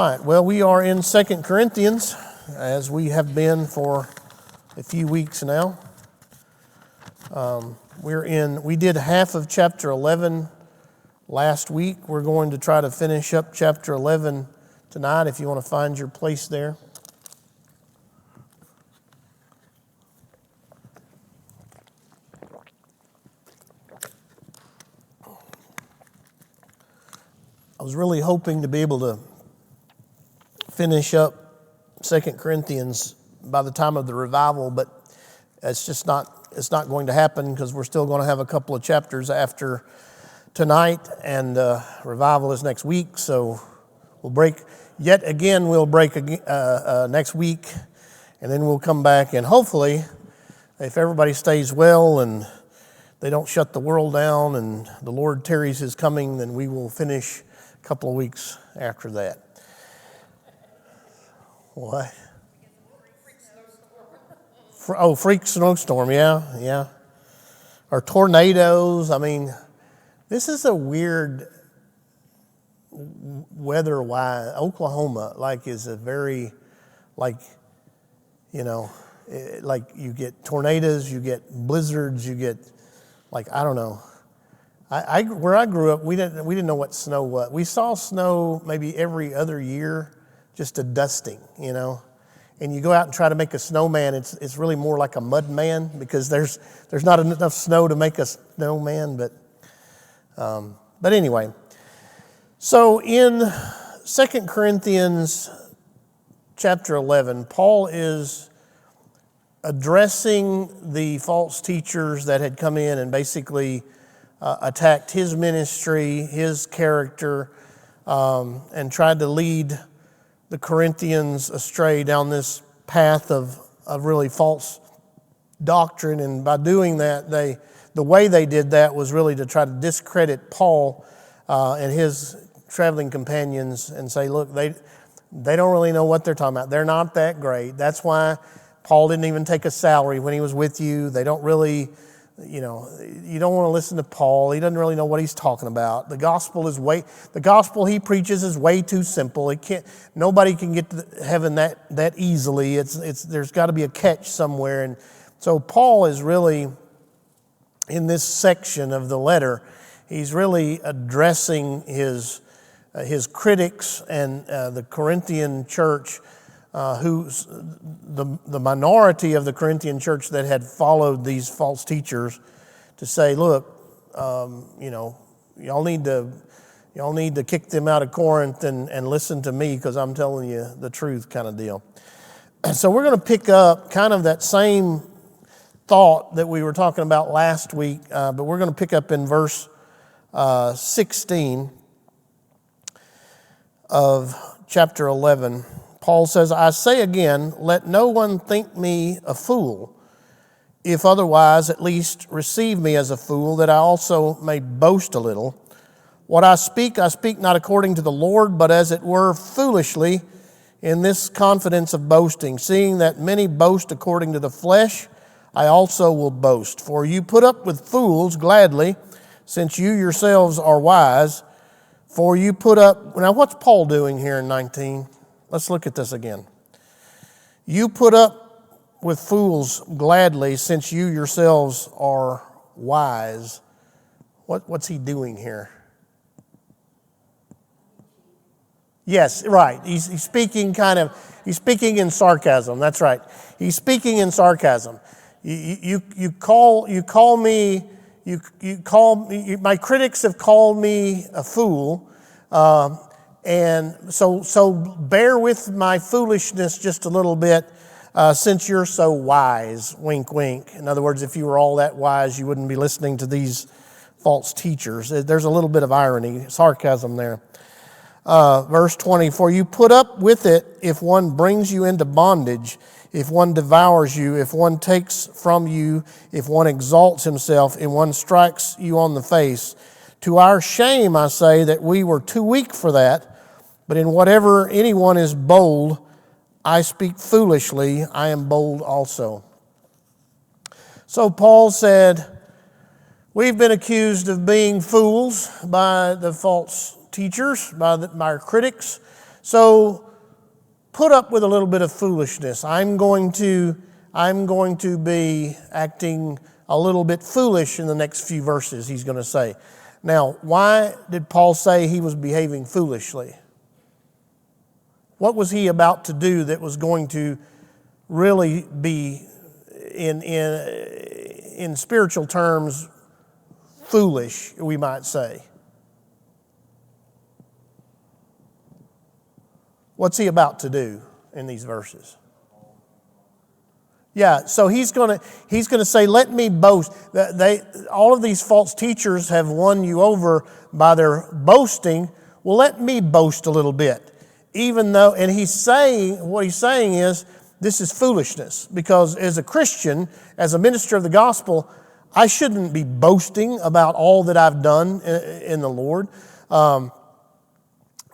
All right, well, we are in 2 Corinthians, as we have been for a few weeks now. We did half of chapter 11 last week. We're going to try to finish up chapter 11 tonight, if you want to find your place there. I was really hoping to be able to finish up 2 Corinthians by the time of the revival, but it's not going to happen because we're still going to have a couple of chapters after tonight, and revival is next week, so we'll break next week, and then we'll come back, and hopefully, if everybody stays well and they don't shut the world down and the Lord tarries his coming, then we will finish a couple of weeks after that. What? Freak snowstorm, yeah. Or tornadoes. I mean, this is a weird weather-wise. Oklahoma, is a very, you get tornadoes, you get blizzards, you get, I don't know. Where I grew up, we didn't know what snow was. We saw snow maybe every other year, just a dusting, And you go out and try to make a snowman, it's really more like a mud man because there's not enough snow to make a snowman. But anyway, so in 2 Corinthians chapter 11, Paul is addressing the false teachers that had come in and basically attacked his ministry, his character, and tried to lead the Corinthians astray down this path of really false doctrine. And by doing that, the way they did that was really to try to discredit Paul and his traveling companions and say, look, they don't really know what they're talking about. They're not that great. That's why Paul didn't even take a salary when he was with you. They don't really, you don't want to listen to Paul. He doesn't really know what he's talking about. The gospel he preaches is way too simple. Nobody can get to heaven that easily. There's got to be a catch somewhere. And so Paul is really, in this section of the letter, he's really addressing his critics and the Corinthian church, who's the minority of the Corinthian church that had followed these false teachers, to say, look, y'all need to kick them out of Corinth and listen to me because I'm telling you the truth, kind of deal. And so we're going to pick up kind of that same thought that we were talking about last week, but we're going to pick up in verse 16 of chapter 11. Paul says, I say again, let no one think me a fool. If otherwise, at least receive me as a fool, that I also may boast a little. What I speak not according to the Lord, but as it were foolishly, in this confidence of boasting. Seeing that many boast according to the flesh, I also will boast. For you put up with fools gladly, since you yourselves are wise. For you put up... Now, what's Paul doing here in 19? Let's look at this again. You put up with fools gladly, since you yourselves are wise. What's he doing here? Yes, right. He's speaking in sarcasm. That's right. He's speaking in sarcasm. You call me. My critics have called me a fool. And so bear with my foolishness just a little bit, since you're so wise, wink, wink. In other words, if you were all that wise, you wouldn't be listening to these false teachers. There's a little bit of irony, sarcasm there. Verse 20, for you put up with it if one brings you into bondage, if one devours you, if one takes from you, if one exalts himself, and one strikes you on the face. To our shame, I say that we were too weak for that. But in whatever anyone is bold, I speak foolishly, I am bold also. So Paul said, we've been accused of being fools by the false teachers, by our critics. So put up with a little bit of foolishness. I'm going to be acting a little bit foolish in the next few verses, he's going to say. Now, why did Paul say he was behaving foolishly? What was he about to do that was going to really be, in spiritual terms, foolish, we might say? What's he about to do in these verses? Yeah, so he's going to say, let me boast. All of these false teachers have won you over by their boasting. Well, let me boast a little bit. Even though, and what he's saying is, this is foolishness. Because as a Christian, as a minister of the gospel, I shouldn't be boasting about all that I've done in the Lord.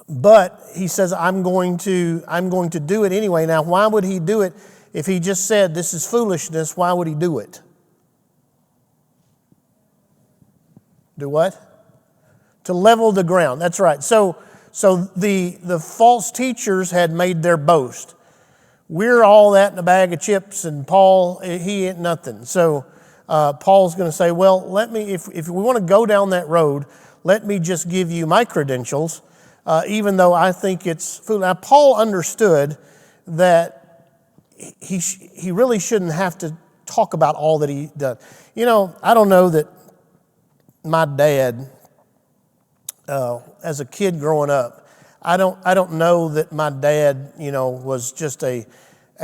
But he says, I'm going to do it anyway. Now, why would he do it? If he just said, this is foolishness, why would he do it? Do what? To level the ground. That's right. So the false teachers had made their boast. We're all that in a bag of chips, and Paul, he ain't nothing. So Paul's going to say, well, if we want to go down that road, let me just give you my credentials, even though I think it's foolish. Now, Paul understood that he really shouldn't have to talk about all that he done. I don't know that my dad, as a kid growing up, I don't know that my dad, was just a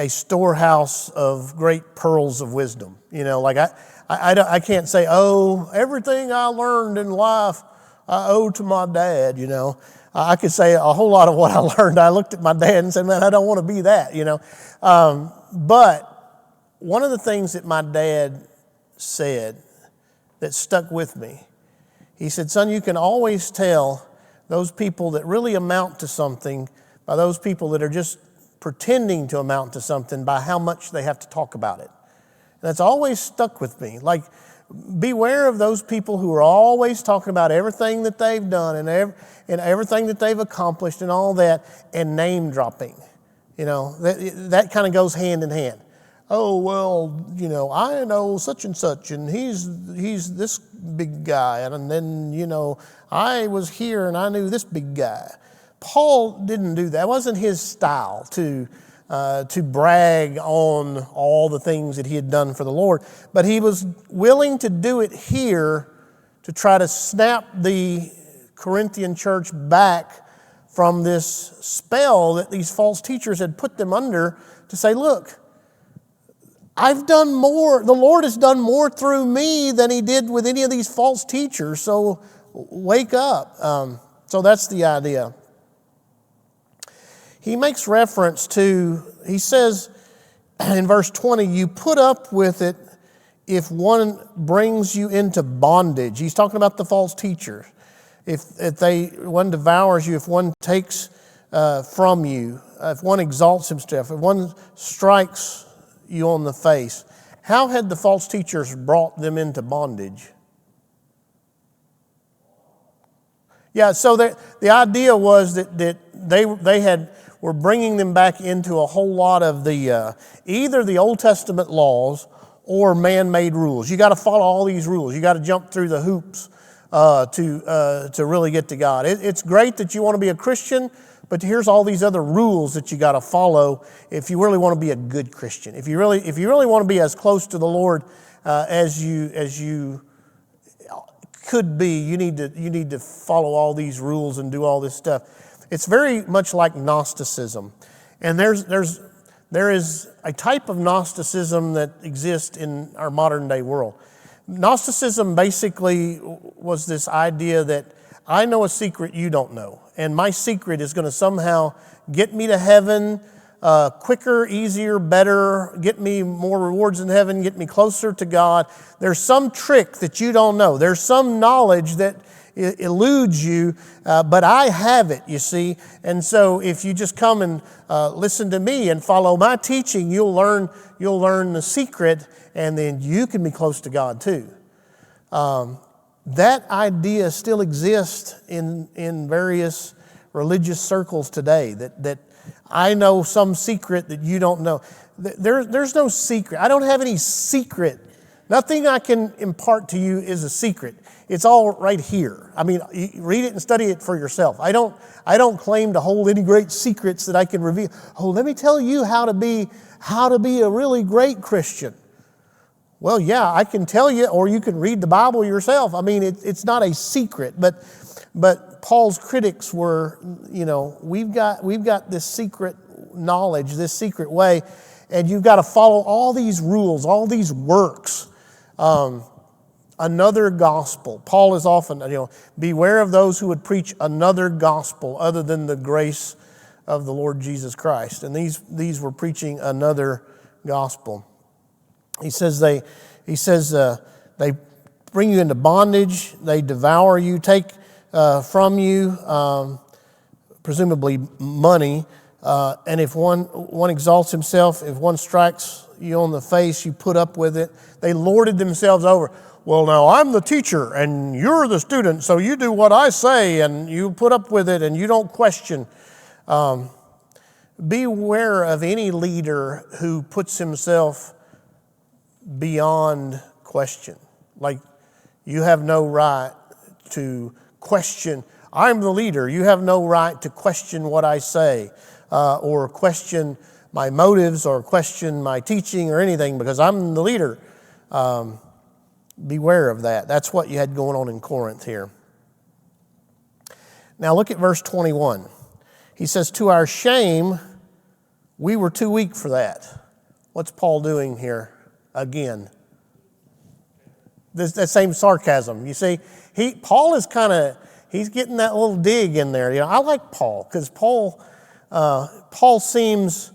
storehouse of great pearls of wisdom. I can't say, everything I learned in life I owe to my dad. I could say a whole lot of what I learned. I looked at my dad and said, man, I don't want to be that, But one of the things that my dad said that stuck with me, he said, son, you can always tell those people that really amount to something by those people that are just pretending to amount to something by how much they have to talk about it. And that's always stuck with me. Like, beware of those people who are always talking about everything that they've done and everything that they've accomplished and all that, and name dropping. That kind of goes hand in hand. Oh, well, I know such and such, and he's this big guy, and then, I was here and I knew this big guy. Paul didn't do that. It wasn't his style to brag on all the things that he had done for the Lord. But he was willing to do it here to try to snap the Corinthian church back from this spell that these false teachers had put them under, to say, look, I've done more. The Lord has done more through me than he did with any of these false teachers. So wake up. So that's the idea. He makes reference to, he says in verse 20, you put up with it if one brings you into bondage. He's talking about the false teachers. If one devours you, if one takes from you, if one exalts himself, if one strikes you on the face. How had the false teachers brought them into bondage? Yeah, so the idea was that they were bringing them back into a whole lot of the either the Old Testament laws or man-made rules. You got to follow all these rules. You got to jump through the hoops to really get to God. It's great that you want to be a Christian, but here's all these other rules that you got to follow if you really want to be a good Christian. If you really want to be as close to the Lord as you could be, you need to follow all these rules and do all this stuff. It's very much like Gnosticism, and there is a type of Gnosticism that exists in our modern day world. Gnosticism basically was this idea that I know a secret you don't know, and my secret is going to somehow get me to heaven quicker, easier, better, get me more rewards in heaven, get me closer to God. There's some trick that you don't know. There's some knowledge that eludes you, but I have it, you see. And so if you just come and listen to me and follow my teaching, you'll learn the secret, and then you can be close to God too. That idea still exists in various religious circles today, that I know some secret that you don't know. There's no secret. I don't have any secret. Nothing I can impart to you is a secret. It's all right here. I mean, read it and study it for yourself. I don't claim to hold any great secrets that I can reveal. Oh, let me tell you how to be a really great Christian. Well, yeah, I can tell you, or you can read the Bible yourself. I mean, it's not a secret, but Paul's critics were, we've got this secret knowledge, this secret way, and you've got to follow all these rules, all these works. Another gospel. Paul is often, beware of those who would preach another gospel other than the grace of the Lord Jesus Christ. And these were preaching another gospel. He says they bring you into bondage, they devour you, take from you, presumably money. And if one exalts himself, if one strikes you on the face, you put up with it. They lorded themselves over. Well, now I'm the teacher and you're the student, so you do what I say and you put up with it and you don't question. Beware of any leader who puts himself beyond question. Like, you have no right to question. I'm the leader. You have no right to question what I say or question my motives or question my teaching or anything because I'm the leader. Beware of that. That's what you had going on in Corinth here. Now look at verse 21. He says, to our shame, we were too weak for that. What's Paul doing here again? That same sarcasm. You see, Paul is he's getting that little dig in there. I like Paul because Paul seems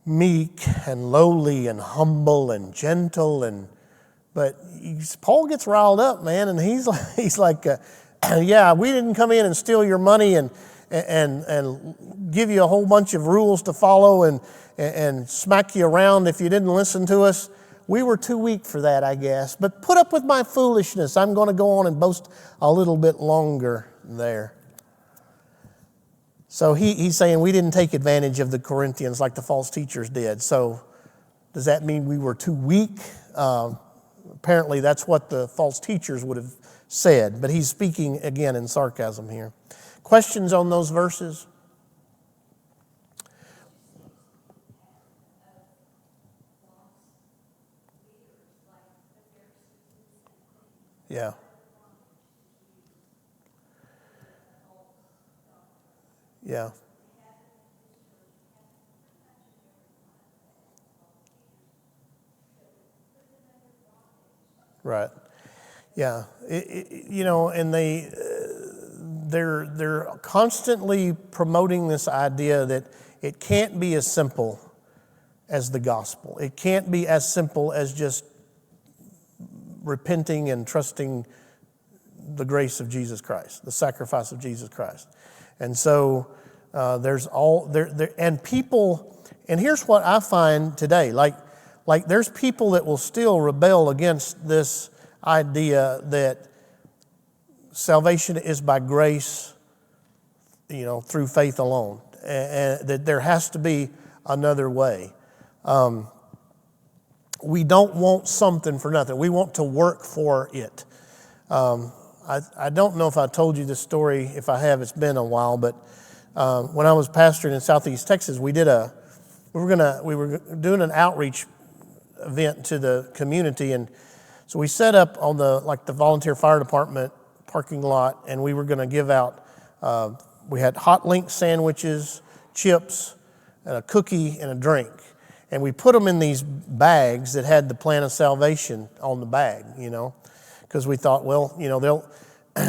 meek and lowly and humble and gentle but Paul gets riled up, man, and he's like, yeah, we didn't come in and steal your money and give you a whole bunch of rules to follow and smack you around if you didn't listen to us. We were too weak for that, I guess. But put up with my foolishness. I'm going to go on and boast a little bit longer there. So he's saying we didn't take advantage of the Corinthians like the false teachers did. So does that mean we were too weak? Apparently that's what the false teachers would have said. But he's speaking again in sarcasm here. Questions on those verses? Yeah. Yeah. Right. Yeah. And they're constantly promoting this idea that it can't be as simple as the gospel. It can't be as simple as just repenting and trusting the grace of Jesus Christ, the sacrifice of Jesus Christ. And so there's all there and people, and here's what I find today, like there's people that will still rebel against this idea that salvation is by grace, through faith alone, and that there has to be another way. We don't want something for nothing. We want to work for it. I don't know if I told you this story. If I have, it's been a while. But when I was pastoring in Southeast Texas, we were doing an outreach event to the community, and so we set up on the volunteer fire department parking lot, and we were going to give out. We had hot link sandwiches, chips, and a cookie and a drink. And we put them in these bags that had the plan of salvation on the bag, because we thought, well,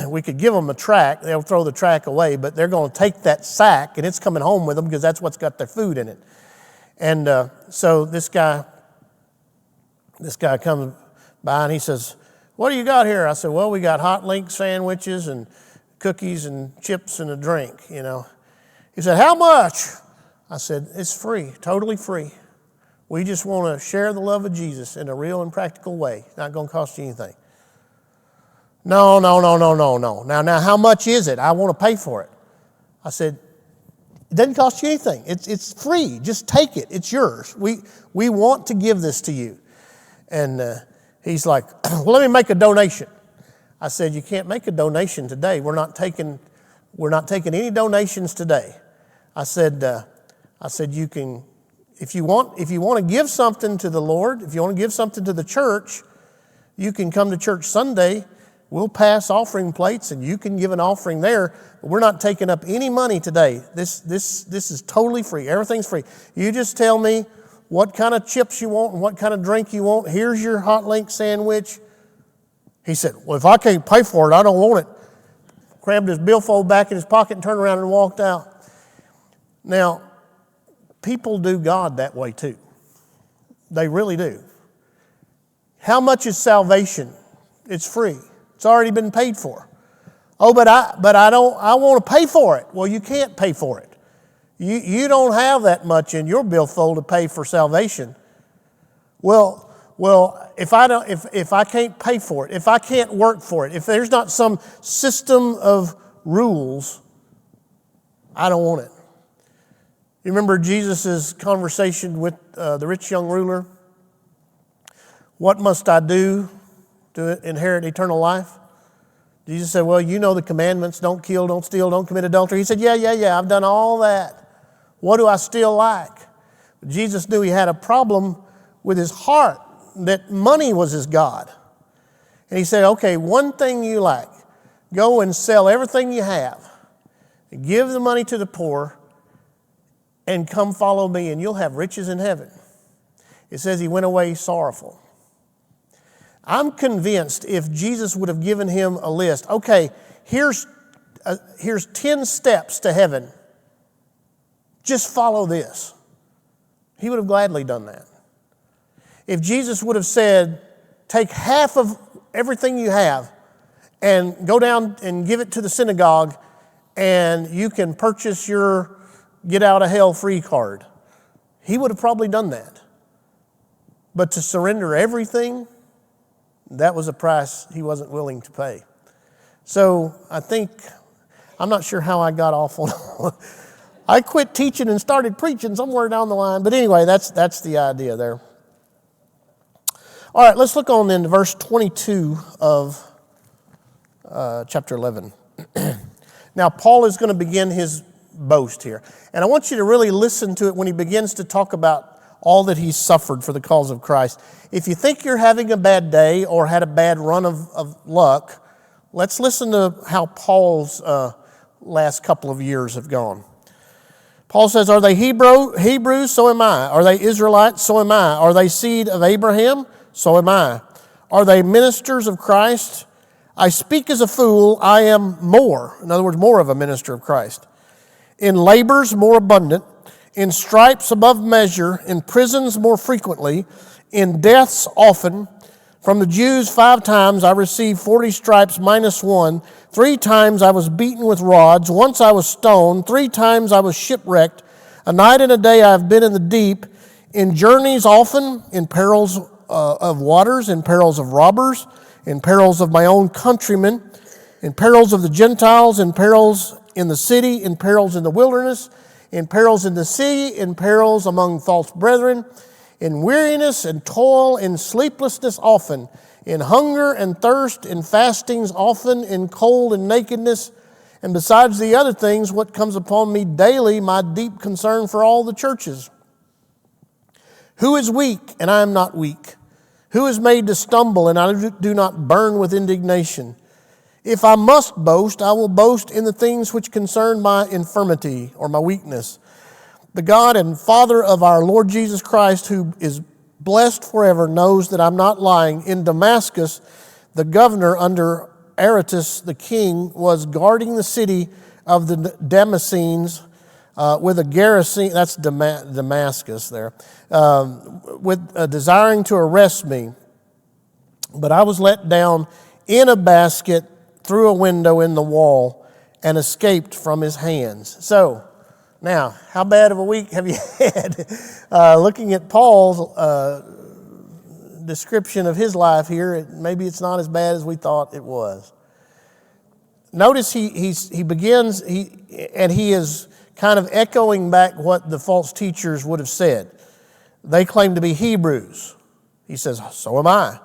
we could give them a track. They'll throw the track away, but they're going to take that sack and it's coming home with them because that's what's got their food in it. And so this guy comes by and he says, "What do you got here?" I said, "Well, we got hot link sandwiches and cookies and chips and a drink, He said, "How much?" I said, "It's free, totally free. We just want to share the love of Jesus in a real and practical way. It's not going to cost you anything." No. Now, how much is it? I want to pay for it. I said, it doesn't cost you anything. It's free. Just take it. It's yours. We want to give this to you. And he's like, well, let me make a donation. I said, you can't make a donation today. We're not taking any donations today. I said you can, if you want to give something to the Lord, if you want to give something to the church, you can come to church Sunday. We'll pass offering plates and you can give an offering there. But we're not taking up any money today. This is totally free. Everything's free. You just tell me what kind of chips you want and what kind of drink you want. Here's your hot link sandwich. He said, well, if I can't pay for it, I don't want it. Crammed his billfold back in his pocket and turned around and walked out. Now, people do God that way too. They really do. How much is salvation? It's free. It's already been paid for. Oh, but I want to pay for it. Well, you can't pay for it. You don't have that much in your billfold to pay for salvation. Well, if I can't pay for it, if I can't work for it, if there's not some system of rules, I don't want it. You remember Jesus' conversation with the rich young ruler? What must I do to inherit eternal life? Jesus said, well, you know the commandments. Don't kill, don't steal, don't commit adultery. He said, yeah, I've done all that. What do I still lack? Jesus knew he had a problem with his heart, that money was his God. And he said, okay, one thing you lack. Go and sell everything you have. Give the money to the poor and come follow me and you'll have riches in heaven. It says he went away sorrowful. I'm convinced if Jesus would have given him a list, okay, here's 10 steps to heaven. Just follow this. He would have gladly done that. If Jesus would have said, take half of everything you have and go down and give it to the synagogue and you can purchase your get out of hell free card, he would have probably done that. But to surrender everything, that was a price he wasn't willing to pay. So I'm not sure how I got off on I quit teaching and started preaching somewhere down the line. But anyway, that's the idea there. All right, let's look on then to verse 22 of chapter 11. Now, Paul is going to begin his boast here. And I want you to really listen to it when he begins to talk about all that he's suffered for the cause of Christ. If you think you're having a bad day or had a bad run of luck, let's listen to how Paul's last couple of years have gone. Paul says, are they Hebrews? So am I. Are they Israelites? So am I. Are they seed of Abraham? So am I. Are they ministers of Christ? I speak as a fool. I am more. In other words, more of a minister of Christ. In labors more abundant, in stripes above measure, in prisons more frequently, in deaths often. From the Jews 5 times I received 40 stripes minus 1. 3 times I was beaten with rods. Once I was stoned. 3 times I was shipwrecked. A night and a day I have been in the deep. In journeys often, in perils of waters, in perils of robbers, in perils of my own countrymen, in perils of the Gentiles, in perils in the city, in perils in the wilderness, in perils in the sea, in perils among false brethren, in weariness and toil, in sleeplessness often, in hunger and thirst, in fastings often, in cold and nakedness, and besides the other things, what comes upon me daily, my deep concern for all the churches. Who is weak, and I am not weak? Who is made to stumble, and I do not burn with indignation? If I must boast, I will boast in the things which concern my infirmity or my weakness. The God and Father of our Lord Jesus Christ, who is blessed forever, knows that I'm not lying. In Damascus, the governor under Aretas the king was guarding the city of the Damascenes with a garrison, that's Damascus there, desiring to arrest me. But I was let down in a basket through a window in the wall and escaped from his hands. So, now, how bad of a week have you had? Looking at Paul's description of his life here, maybe it's not as bad as we thought it was. notice he begins, and he is kind of echoing back what the false teachers would have said. They claim to be Hebrews. He says, so am I.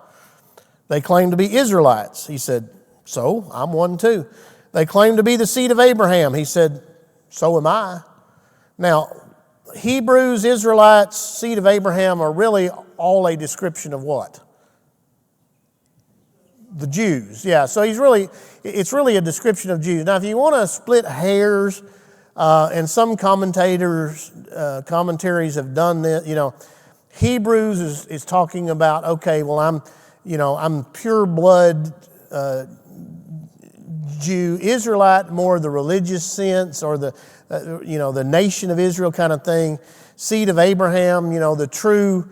They claim to be Israelites. He said, so I'm one too. They claim to be the seed of Abraham. He said, so am I. Now, Hebrews, Israelites, seed of Abraham are really all a description of what? The Jews. Yeah, so it's really a description of Jews. Now, if you want to split hairs, and some commentaries have done this, Hebrews is talking about, okay, well, I'm pure blood Jew. Israelite, more the religious sense, or the nation of Israel kind of thing. Seed of Abraham, the true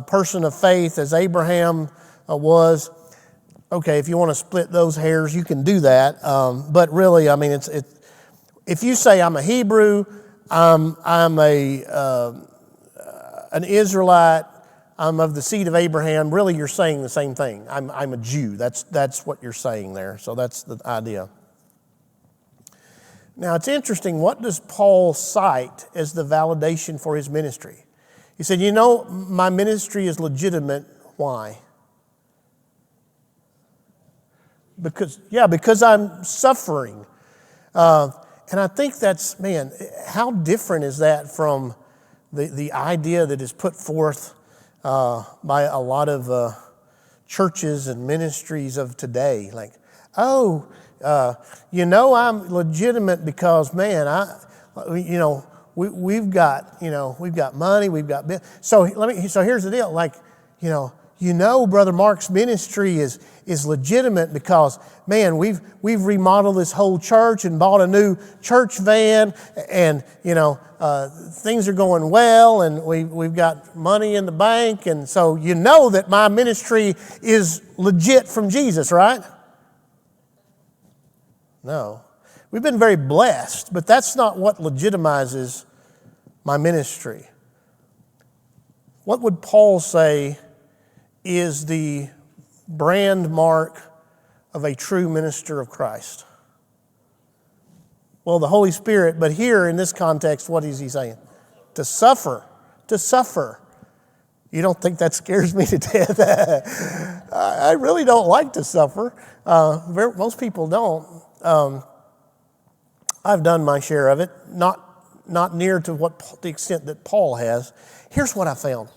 person of faith as Abraham was. Okay, if you want to split those hairs, you can do that. But really, I mean, if you say I'm a Hebrew, I'm an Israelite, I'm of the seed of Abraham, really you're saying the same thing. I'm a Jew. That's what you're saying there. So that's the idea. Now it's interesting, what does Paul cite as the validation for his ministry? He said, my ministry is legitimate. Why? Because I'm suffering. And I think that's, how different is that from the idea that is put forth by a lot of churches and ministries of today. Like, I'm legitimate because, we've got money, we've got. So here's the deal. Like, Brother Mark's ministry is legitimate because, we've remodeled this whole church and bought a new church van, and things are going well, and we've got money in the bank, and so that my ministry is legit from Jesus, right? No. We've been very blessed, but that's not what legitimizes my ministry. What would Paul say is the brand mark of a true minister of Christ? Well, the Holy Spirit, but here in this context, what is he saying? To suffer. To suffer. You don't think that scares me to death? I really don't like to suffer. Most people don't. I've done my share of it, not near to the extent that Paul has. Here's what I found.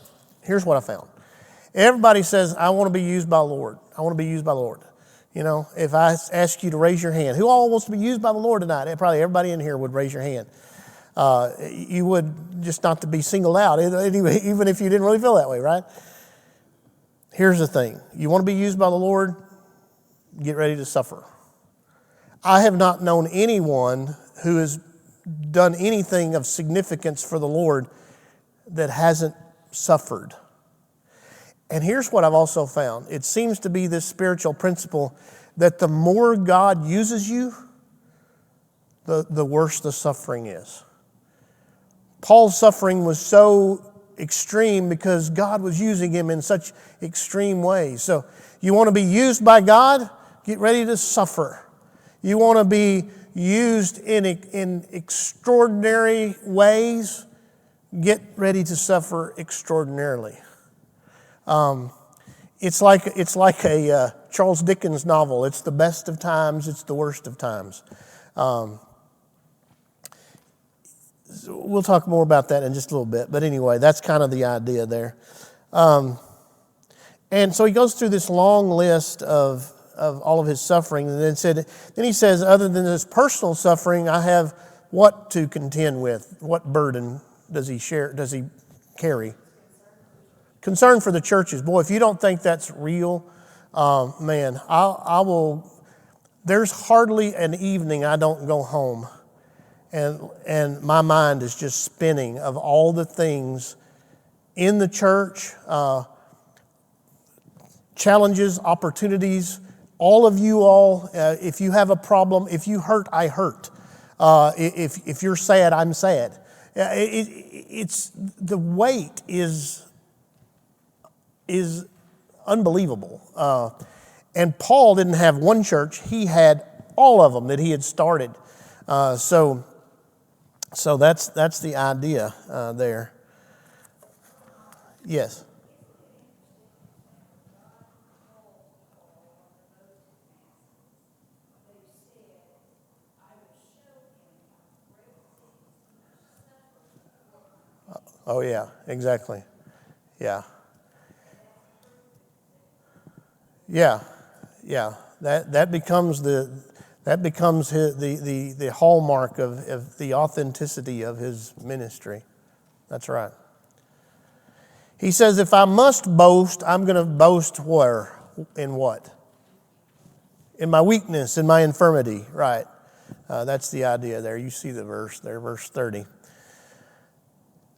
Everybody says, I want to be used by the Lord. I want to be used by the Lord. If I ask you to raise your hand, who all wants to be used by the Lord tonight? Probably everybody in here would raise your hand. You would, just not to be singled out, even if you didn't really feel that way, right? Here's the thing. You want to be used by the Lord? Get ready to suffer. I have not known anyone who has done anything of significance for the Lord that hasn't suffered. And here's what I've also found. It seems to be this spiritual principle that the more God uses you, the worse the suffering is. Paul's suffering was so extreme because God was using him in such extreme ways. So you want to be used by God? Get ready to suffer. You want to be used in extraordinary ways? Get ready to suffer extraordinarily. It's like a Charles Dickens novel. It's the best of times, it's the worst of times. We'll talk more about that in just a little bit. But anyway, that's kind of the idea there. And so he goes through this long list of all of his suffering, and then he says, other than this personal suffering, I have what to contend with? What burden does he carry? Concern for the churches. Boy, if you don't think that's real, I will. There's hardly an evening I don't go home, and my mind is just spinning of all the things in the church, challenges, opportunities. All of you all, if you have a problem, if you hurt, I hurt. If you're sad, I'm sad. It's the weight is unbelievable. And Paul didn't have one church. He had all of them that he had started. So that's the idea there. Yes. Oh yeah, exactly. Yeah. Yeah. Yeah. That becomes the hallmark of the authenticity of his ministry. That's right. He says, if I must boast, I'm going to boast where? In what? In my weakness, in my infirmity. Right. That's the idea there. You see the verse there, verse 30.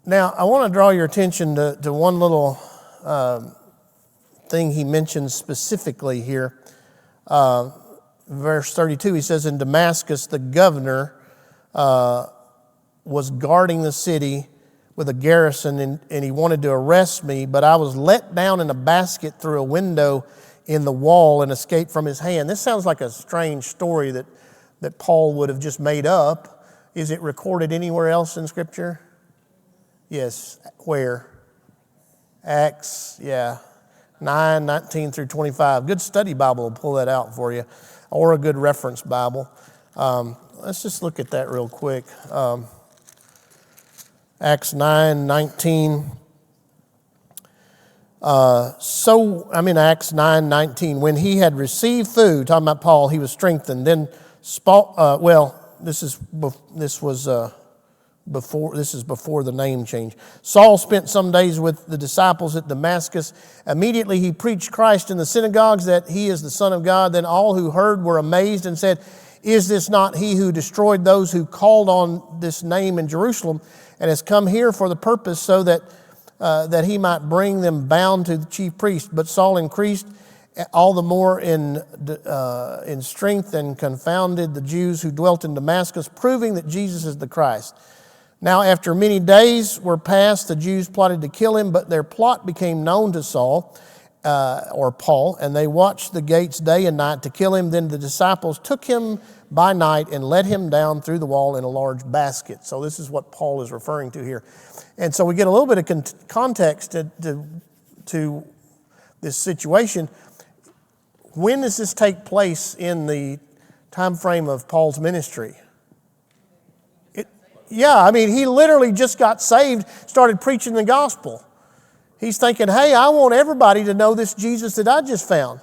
Now, I want to draw your attention to one little thing he mentions specifically here. Verse 32, he says, in Damascus, the governor was guarding the city with a garrison, and he wanted to arrest me, but I was let down in a basket through a window in the wall and escaped from his hand. This sounds like a strange story that Paul would have just made up. Is it recorded anywhere else in Scripture? Yes. Where? Acts, 9:19 through 25. Good study Bible will pull that out for you, or a good reference Bible. Let's just look at that real quick. Acts 9:19. Acts 9:19. When he had received food, talking about Paul, he was strengthened. Then, this is before the name change. Saul spent some days with the disciples at Damascus. Immediately he preached Christ in the synagogues, that he is the Son of God. Then all who heard were amazed and said, is this not he who destroyed those who called on this name in Jerusalem, and has come here for the purpose so that he might bring them bound to the chief priest? But Saul increased all the more in strength and confounded the Jews who dwelt in Damascus, proving that Jesus is the Christ. Now, after many days were passed, the Jews plotted to kill him, but their plot became known to Saul, or Paul, and they watched the gates day and night to kill him. Then the disciples took him by night and let him down through the wall in a large basket. So this is what Paul is referring to here. And so we get a little bit of context to this situation. When does this take place in the time frame of Paul's ministry? He literally just got saved, started preaching the gospel. He's thinking, hey, I want everybody to know this Jesus that I just found.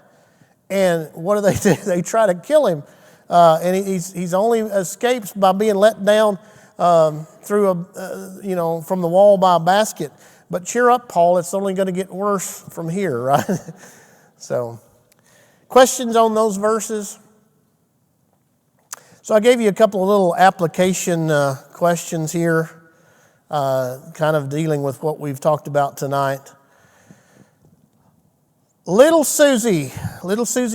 And what do? They try to kill him. And he's only escapes by being let down through from the wall by a basket. But cheer up, Paul, it's only going to get worse from here, right? So, questions on those verses? So I gave you a couple of little application questions here, kind of dealing with what we've talked about tonight. Little Susie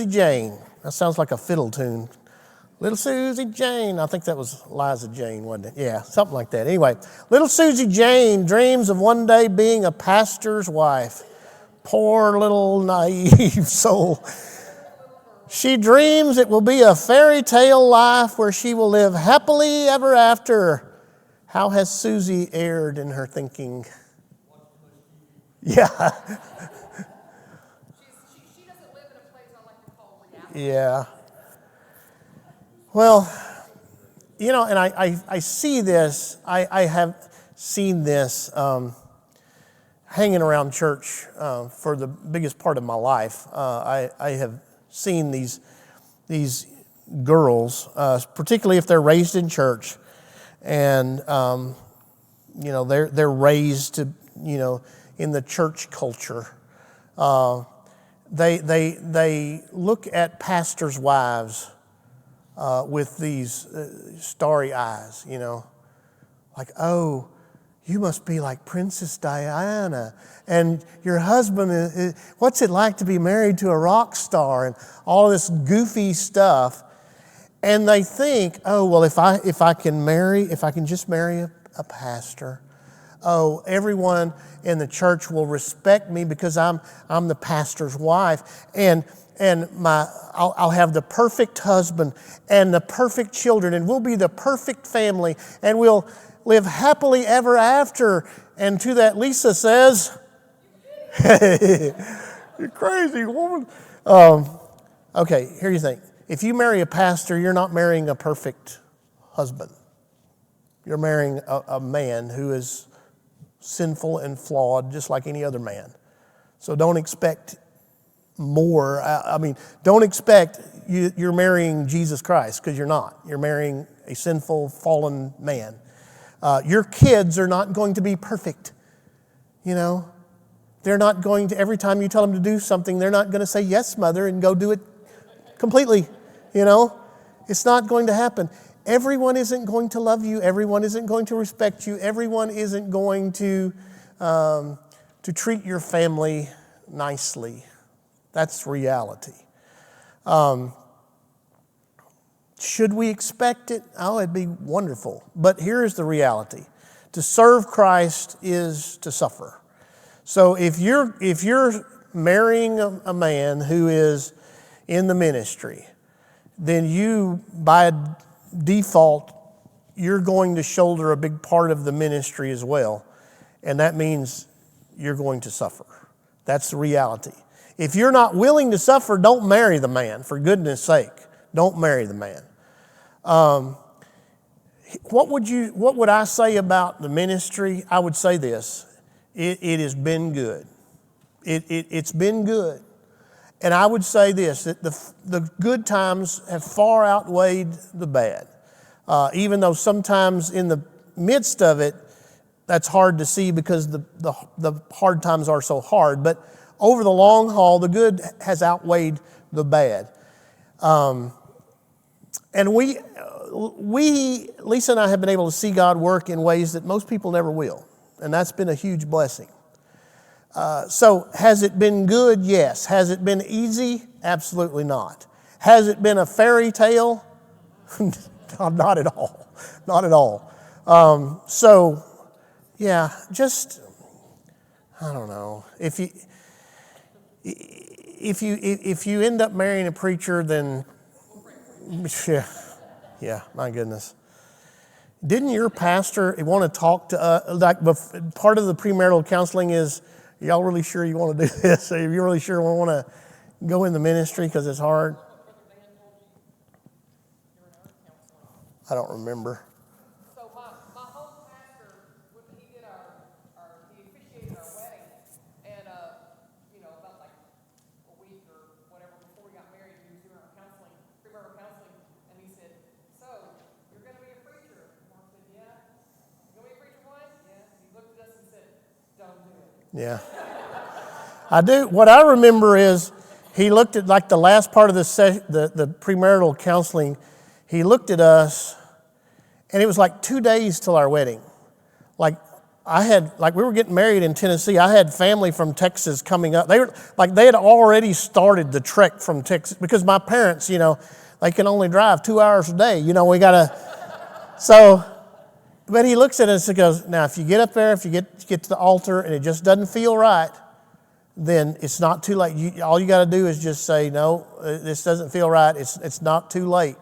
Jane. That sounds like a fiddle tune. Little Susie Jane. I think that was Liza Jane, wasn't it? Yeah, something like that. Anyway, little Susie Jane dreams of one day being a pastor's wife. Poor little naive soul. She dreams it will be a fairy tale life where she will live happily ever after. How has Susie erred in her thinking? Yeah. She doesn't live in a place I like to call reality. Yeah. Well, and I see this. I have seen this hanging around church for the biggest part of my life. I have seen these girls, particularly if they're raised in church, and they're raised to in the church culture. They look at pastors' wives with these starry eyes, like, oh, you must be like Princess Diana, and your husband, what's it like to be married to a rock star, and all this goofy stuff. And they think, oh, well, if I can just marry a pastor, Oh, everyone in the church will respect me because I'm the pastor's wife, and I'll have the perfect husband and the perfect children, and we'll be the perfect family, and we'll live happily ever after. And to that, Lisa says, "You're crazy, woman." Okay, here you think. If you marry a pastor, you're not marrying a perfect husband. You're marrying a man who is sinful and flawed, just like any other man. So don't expect more. Don't expect you're marrying Jesus Christ, because you're not. You're marrying a sinful, fallen man. Your kids are not going to be perfect. They're not going to, every time you tell them to do something, they're not going to say, "Yes, mother," and go do it completely. It's not going to happen. Everyone isn't going to love you. Everyone isn't going to respect you. Everyone isn't going to treat your family nicely. That's reality. Should we expect it? Oh, it'd be wonderful. But here's the reality. To serve Christ is to suffer. So if you're marrying a man who is in the ministry, then you, by default, you're going to shoulder a big part of the ministry as well. And that means you're going to suffer. That's the reality. If you're not willing to suffer, don't marry the man, for goodness sake. Don't marry the man. What would I say about the ministry? I would say this. It has been good. It's been good. And I would say this, that the good times have far outweighed the bad. Even though sometimes in the midst of it, that's hard to see because the hard times are so hard. But over the long haul, the good has outweighed the bad. And Lisa and I have been able to see God work in ways that most people never will. And that's been a huge blessing. So has it been good? Yes. Has it been easy? Absolutely not. Has it been a fairy tale? Not at all. Not at all. So, yeah, just, I don't know. If you end up marrying a preacher, then, yeah, my goodness. Didn't your pastor want to talk to us? Part of the premarital counseling is, y'all really sure you want to do this? Are you really sure we want to go in the ministry because it's hard? I don't remember. So my home pastor, he did he officiated our wedding, and about like a week or whatever before we got married, he was doing our counseling, premarital counseling, and he said, "So you're going to be a preacher?" And I said, "Yeah." "You going to be a preacher, wife?" "Yes." He looked at us and said, "Don't do it." Yeah. I do. What I remember is he looked at the last part of the premarital counseling. He looked at us, and it was like 2 days till our wedding. We were getting married in Tennessee. I had family from Texas coming up. They had already started the trek from Texas because my parents, they can only drive 2 hours a day. We gotta. So, but he looks at us and goes, "Now, if you get up there, if you get to the altar, and it just doesn't feel right, then it's not too late. All you got to do is just say, 'No, this doesn't feel right.' It's not too late."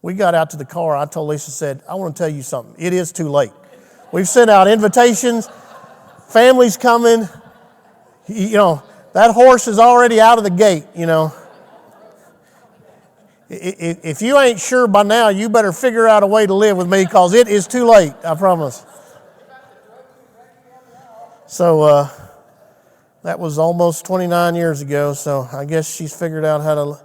We got out to the car. I told Lisa, said, "I want to tell you something. It is too late. We've sent out invitations. Family's coming. That horse is already out of the gate, If you ain't sure by now, you better figure out a way to live with me because it is too late, I promise." So that was almost 29 years ago, so I guess she's figured out how to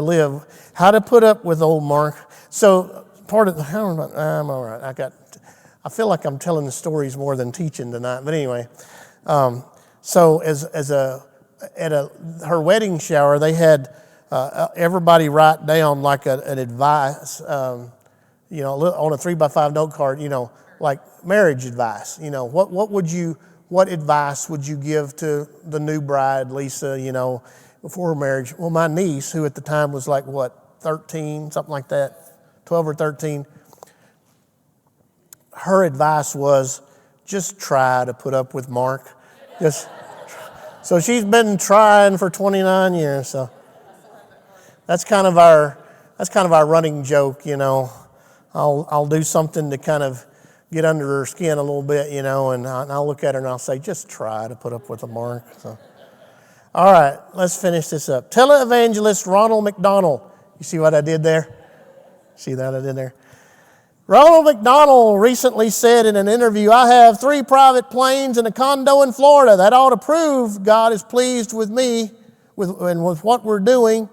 live, how to put up with old Mark. So I'm all right. I feel like I'm telling the stories more than teaching tonight, but anyway. So at her wedding shower, they had everybody write down like an advice, on a 3x5 note card, like marriage advice. What advice would you give to the new bride, Lisa, before her marriage? Well, my niece, who at the time was 13, something like that, 12 or 13, her advice was just try to put up with Mark. So she's been trying for 29 years. So that's kind of our running joke, you know. I'll do something to kind of get under her skin a little bit, you know, and I'll look at her and I'll say, just try to put up with a Mark. So, all right, let's finish this up. Televangelist Ronald McDonald. You see what I did there? See that I did there? Ronald McDonald recently said in an interview, I have 3 private planes and a condo in Florida. That ought to prove God is pleased with me and with what we're doing.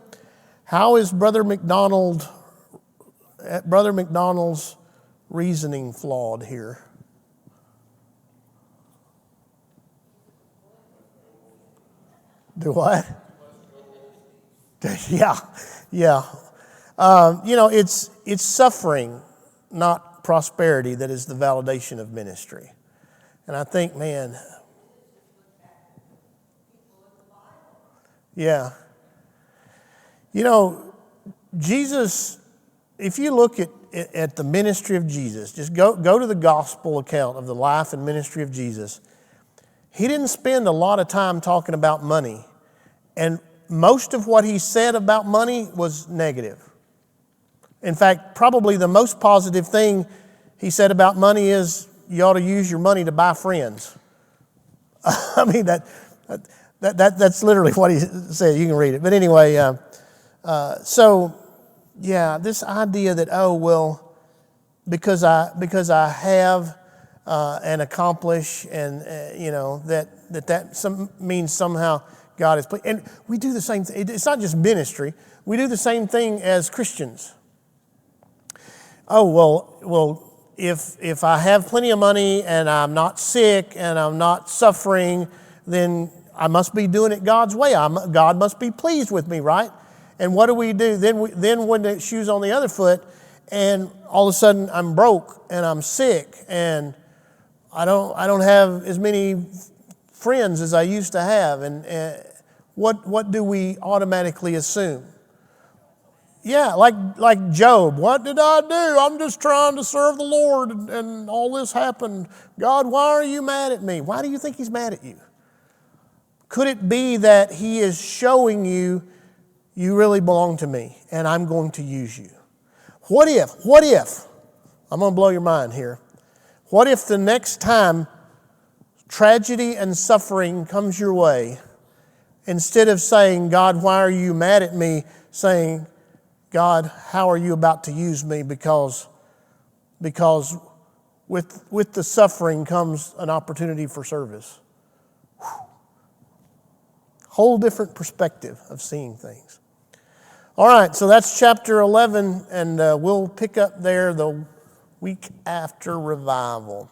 How is Brother McDonald's reasoning flawed here? Do what? Yeah. You know, it's suffering, not prosperity, that is the validation of ministry. And I think, man, yeah. You know, Jesus, if you look at the ministry of Jesus, just go to the gospel account of the life and ministry of Jesus. He didn't spend a lot of time talking about money. And most of what he said about money was negative. In fact, probably the most positive thing he said about money is you ought to use your money to buy friends. I mean, that's literally what he said. You can read it. But anyway, this idea that, oh, well, because I have and accomplish, and you know that means somehow God is pleased. And we do the same thing. It's not just ministry. We do the same thing as Christians. Oh, well, if I have plenty of money and I'm not sick and I'm not suffering, then I must be doing it God's way. God must be pleased with me, right? And what do? Then when the shoe's on the other foot, and all of a sudden I'm broke and I'm sick and I don't have as many friends as I used to have, and what do we automatically assume? Yeah, like Job. What did I do? I'm just trying to serve the Lord, and all this happened. God, why are you mad at me? Why do you think he's mad at you? Could it be that he is showing you really belong to me, and I'm going to use you? What if, I'm going to blow your mind here. What if the next time tragedy and suffering comes your way, instead of saying, God, why are you mad at me, saying, God, how are you about to use me? Because with the suffering comes an opportunity for service. Whew. Whole different perspective of seeing things. All right, so that's chapter 11, and we'll pick up there the week after revival.